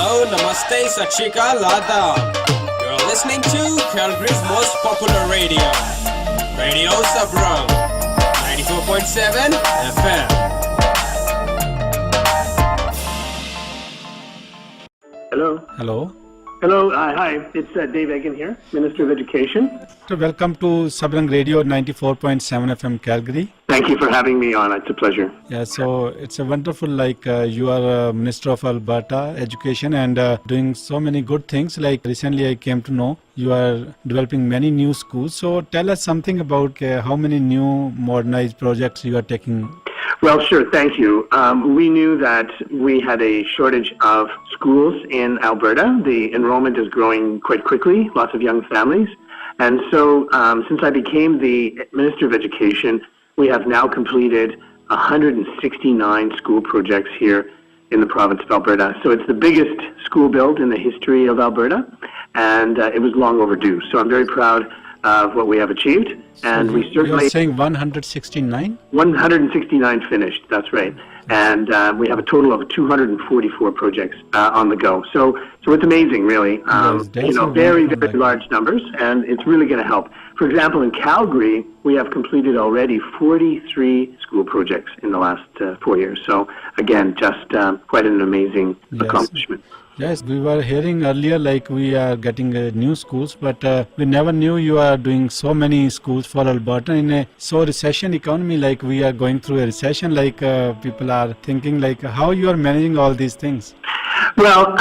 Hello, namaste, Sat Shri Akal, Adab. You're listening to Calgary's most popular radio, Radio Sabrang, 94.7 FM. Hello. Hello. Hi. It's Dave Eggan here, Minister of Education. So welcome to Sabrang Radio 94.7 FM Calgary. Thank you for having me on. It's a pleasure. Yeah, so it's a wonderful, you are Minister of Alberta Education and doing so many good things. Like recently I came to know you are developing many new schools. So tell us something about how many new modernized projects you are taking. Well, sure. Thank you. We knew that we had a shortage of schools in Alberta. The enrollment is growing quite quickly, lots of young families. And so since I became the Minister of Education, we have now completed 169 school projects here in the province of Alberta. So it's the biggest school build in the history of Alberta, and it was long overdue. So I'm very proud of what we have achieved. And so we certainly... You're saying 169? 169 finished, that's right. And we have a total of 244 projects on the go. So it's amazing, really. Very, very large numbers, and it's really going to help. For example, in Calgary, we have completed already 43 school projects in the last 4 years. So again, just quite an amazing accomplishment. Yes, we were hearing earlier we are getting new schools, but we never knew you are doing so many schools for Alberta in a recession economy, we are going through a recession, people are thinking how you are managing all these things. Well,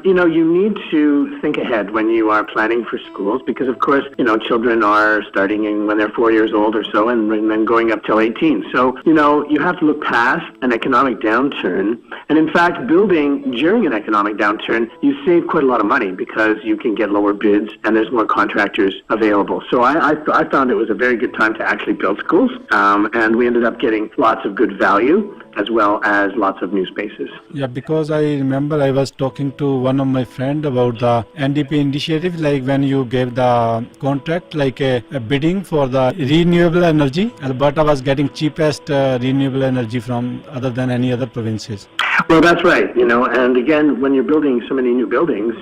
you need to think ahead when you are planning for schools because, of course, children are starting when they're 4 years old or so and then going up till 18. So, you have to look past an economic downturn. And in fact, building during an economic downturn, you save quite a lot of money because you can get lower bids and there's more contractors available. So I found it was a very good time to actually build schools. And we ended up getting lots of good value as well as lots of new spaces. Yeah, because I remember I was talking to one of my friends about the NDP initiative, when you gave the contract, a bidding for the renewable energy. Alberta was getting cheapest renewable energy from other than any other provinces. Well, that's right, and again, when you're building so many new buildings,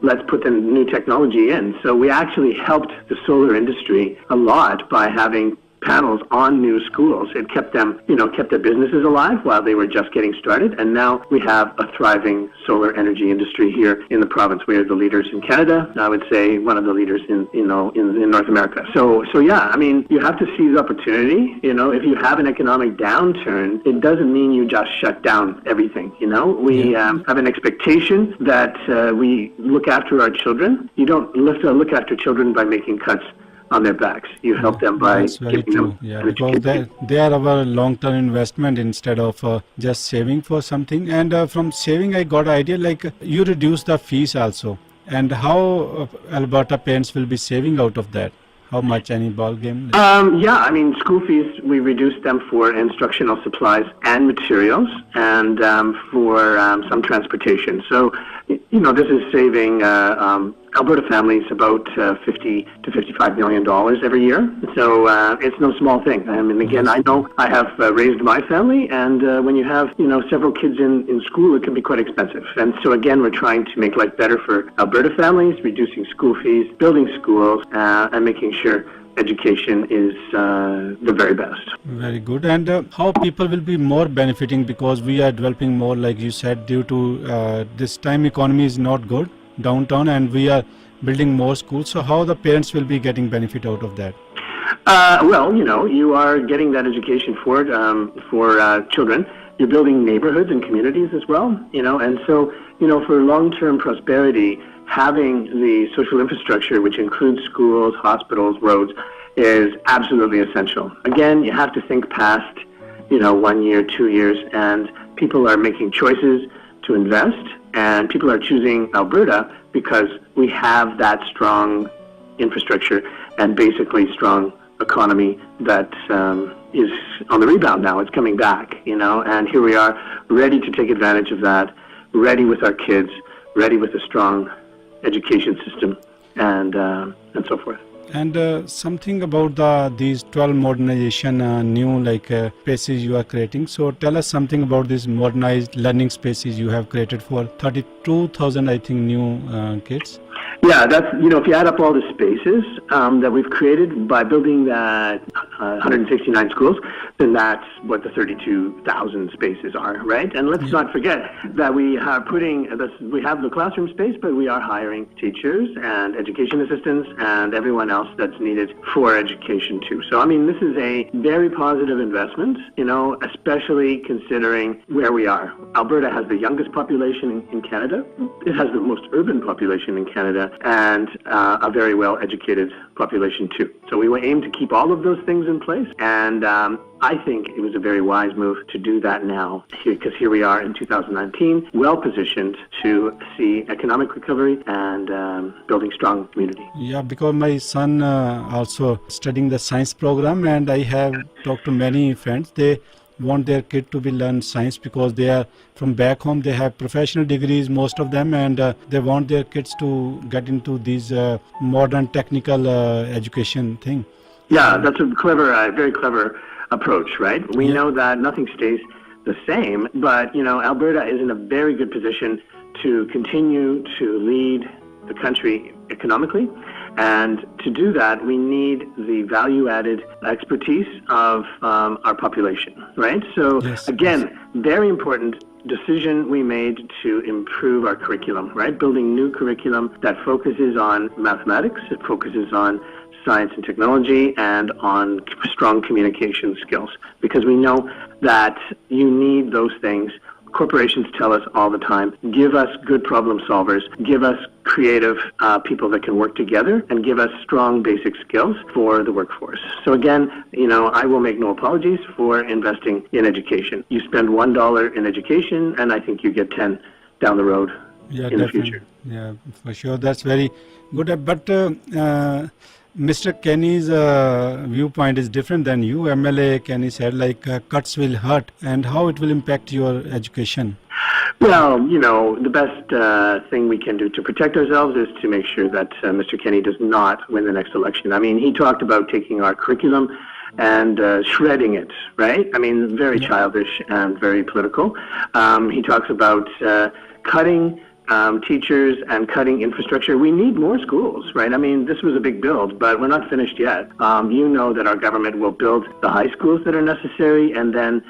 let's put the new technology in. So we actually helped the solar industry a lot by having panels on new schools. It kept them, kept their businesses alive while they were just getting started. And now we have a thriving solar energy industry here in the province. We are the leaders in Canada. I would say one of the leaders in North America. So yeah, you have to seize opportunity. If you have an economic downturn, it doesn't mean you just shut down everything. We have an expectation that we look after our children. You don't look after children by making cuts on their backs. You help them by giving them because they are our long-term investment instead of just saving for something. And from saving, I got idea you reduce the fees also. And how Alberta parents will be saving out of that? How much, any ball game? School fees, we reduced them for instructional supplies and materials and for some transportation. So, this is saving Alberta families about $50 to $55 million every year. So it's no small thing. Again, I know I have raised my family, and when you have, several kids in school, it can be quite expensive. And so again, we're trying to make life better for Alberta families, reducing school fees, building schools, and making sure education is the very best. Very good. And how people will be more benefiting because we are developing more, like you said, due to this time economy is not good downtown and we are building more schools. So how the parents will be getting benefit out of that? You are getting that education for children. You're building neighborhoods and communities as well, and so, for long-term prosperity, having the social infrastructure, which includes schools, hospitals, roads, is absolutely essential. Again, you have to think past, 1 year, 2 years, and people are making choices to invest, and people are choosing Alberta because we have that strong infrastructure and basically strong economy that is on the rebound now. It's coming back, and here we are ready to take advantage of that, ready with our kids, ready with a strong education system, and so forth. And something about these 12 modernization new spaces you are creating. So tell us something about these modernized learning spaces you have created for 32,000, I think, new kids. Yeah, that's, if you add up all the spaces that we've created by building that 169 schools, then that's what the 32,000 spaces are, right? And let's not forget that we have the classroom space, but we are hiring teachers and education assistants and everyone else that's needed for education too. So, this is a very positive investment, especially considering where we are. Alberta has the youngest population in Canada. It has the most urban population in Canada, and a very well-educated population too. So we aim to keep all of those things in place, and I think it was a very wise move to do that now, because here we are in 2019, well-positioned to see economic recovery and building strong community. Yeah, because my son also studying the science program, and I have talked to many friends. They want their kid to be learn science because they are from back home. They have professional degrees, most of them, and they want their kids to get into these modern technical education thing. Yeah, that's a very clever approach, right? We know that nothing stays the same, but Alberta is in a very good position to continue to lead the country economically. And to do that, we need the value-added expertise of our population, right? So again, very important decision we made to improve our curriculum, right? Building new curriculum that focuses on mathematics, it focuses on science and technology, and on strong communication skills, because we know that you need those things. Corporations tell us all the time, give us good problem solvers, give us creative people that can work together, and give us strong basic skills for the workforce. So again, I will make no apologies for investing in education. You spend $1 in education, and I think you get 10 down the road in the future. Yeah, for sure. That's very good. But Mr. Kenny's viewpoint is different than you. MLA Kenny said cuts will hurt, and how it will impact your education. Well, the best thing we can do to protect ourselves is to make sure that Mr. Kenny does not win the next election. He talked about taking our curriculum and shredding it, right? Very childish and very political. He talks about cutting teachers and cutting infrastructure. We need more schools, right? This was a big build, but we're not finished yet. That our government will build the high schools that are necessary, and then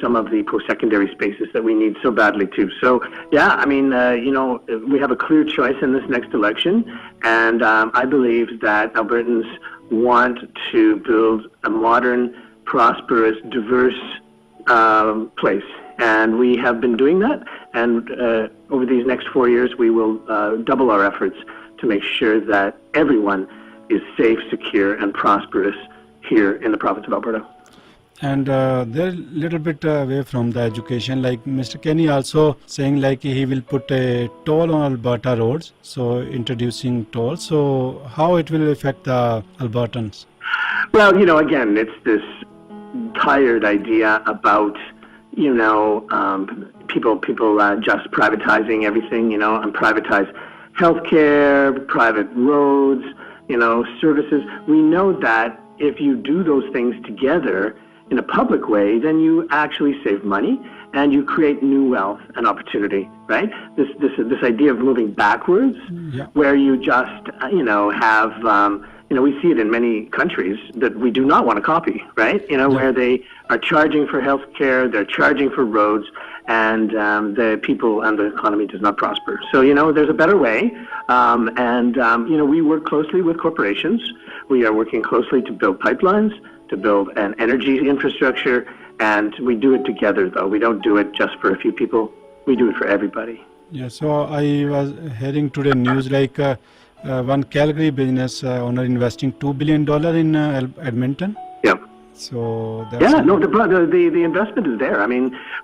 some of the post-secondary spaces that we need so badly too. So, yeah, we have a clear choice in this next election, and I believe that Albertans want to build a modern, prosperous, diverse place. And we have been doing that, and over these next 4 years, we will double our efforts to make sure that everyone is safe, secure, and prosperous here in the province of Alberta. And they're a little bit away from the education. Mr. Kenny also saying he will put a toll on Alberta roads, so introducing toll. So how it will affect the Albertans? Well, again, it's this tired idea about people just privatizing everything, and privatize healthcare, private roads, services. We know that if you do those things together in a public way, then you actually save money and you create new wealth and opportunity, right? This idea of moving backwards, where you just, have, we see it in many countries that we do not want to copy, right? Where they are charging for healthcare, they're charging for roads, and the people and the economy does not prosper. So, there's a better way, we work closely with corporations. We are working closely to build pipelines, to build an energy infrastructure, and we do it together, though. We don't do it just for a few people. We do it for everybody. Yeah, so I was hearing today news one Calgary business owner investing $2 billion in Edmonton. Yeah. So that's the investment is there.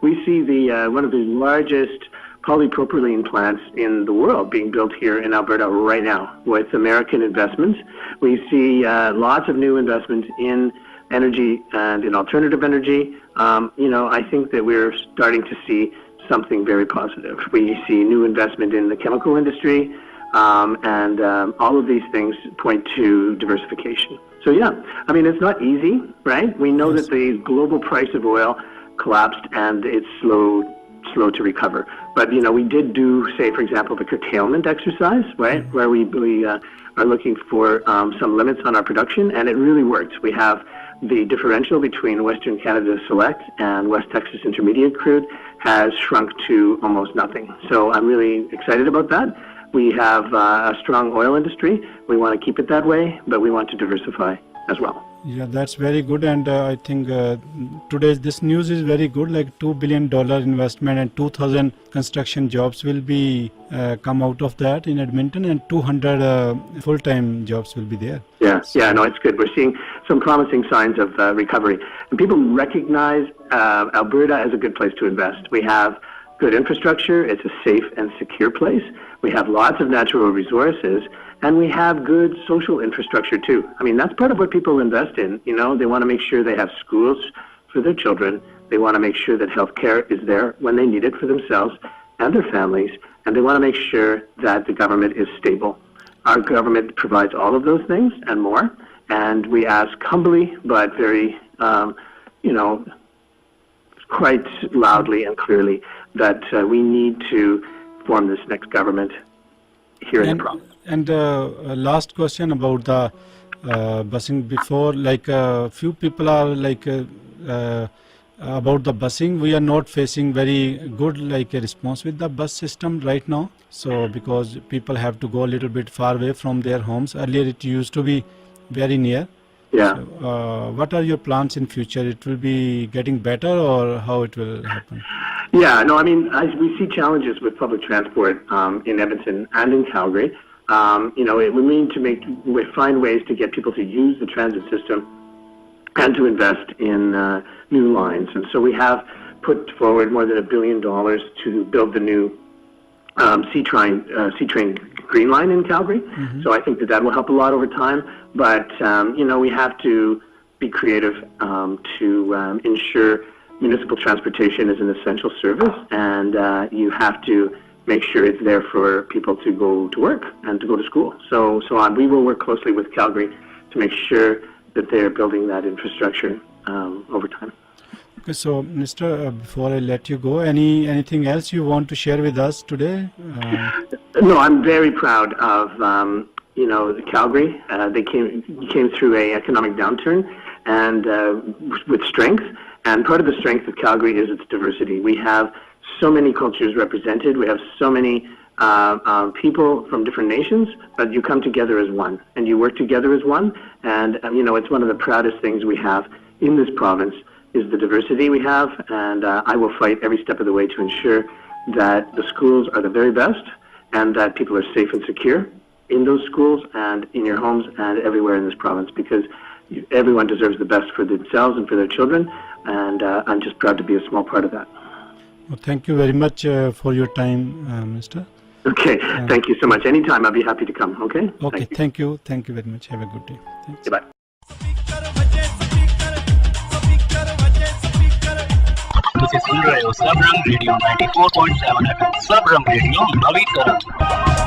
We see the one of the largest polypropylene plants in the world being built here in Alberta right now with American investments. We see lots of new investment in energy and in alternative energy. I think that we're starting to see something very positive. We see new investment in the chemical industry. and all of these things point to diversification. So yeah, I mean, it's not easy, right? We know that the global price of oil collapsed and it's slow to recover. But, we did do, say, for example, the curtailment exercise, right, where we are looking for some limits on our production, and it really worked. We have the differential between Western Canada Select and West Texas Intermediate crude has shrunk to almost nothing. So I'm really excited about that. We have a strong oil industry. We want to keep it that way, but we want to diversify as well. Yeah, that's very good, and I think today's this news is very good. Like $2 billion investment and 2,000 construction jobs will be come out of that in Edmonton, and 200 full-time jobs will be there. Yeah, no, it's good. We're seeing some promising signs of recovery, and people recognize Alberta as a good place to invest. We have good infrastructure. It's a safe and secure place. We have lots of natural resources. And we have good social infrastructure too. I mean, that's part of what people invest in. They want to make sure they have schools for their children. They want to make sure that healthcare is there when they need it for themselves and their families. And they want to make sure that the government is stable. Our government provides all of those things and more. And we ask humbly, but very, quite loudly and clearly that we need to form this next government here in the province. And last question about the busing before, like few people are like about the busing. We are not facing very good a response with the bus system right now. So because people have to go a little bit far away from their homes. Earlier it used to be very near. Yeah. So, what are your plans in future? It will be getting better, or how it will happen? Yeah, no, I mean, as we see challenges with public transport in Edmonton and in Calgary. We need to find ways to get people to use the transit system and to invest in new lines. And so we have put forward more than $1 billion to build the new C-Train Green Line in Calgary. Mm-hmm. So I think that will help a lot over time. But, we have to be creative to ensure municipal transportation is an essential service, and you have to make sure it's there for people to go to work and to go to school. So we will work closely with Calgary to make sure that they're building that infrastructure over time. Okay, so Mr. Before I let you go, anything else you want to share with us today? No, I'm very proud of Calgary. They came through an economic downturn and with strength. And part of the strength of Calgary is its diversity. We have so many cultures represented. We have so many people from different nations, but you come together as one, and you work together as one. And it's one of the proudest things we have in this province is the diversity we have. And I will fight every step of the way to ensure that the schools are the very best, and that people are safe and secure in those schools and in your homes and everywhere in this province, because everyone deserves the best for themselves and for their children. And I'm just proud to be a small part of that. Well, thank you very much for your time, Mister. Okay, thank you so much. Anytime, I'll be happy to come, okay? Okay, thank you. Thank you very much. Have a good day. Thanks. Goodbye. This is Sabrang Radio 94.7 FM. Sabrang Radio, Navitaram.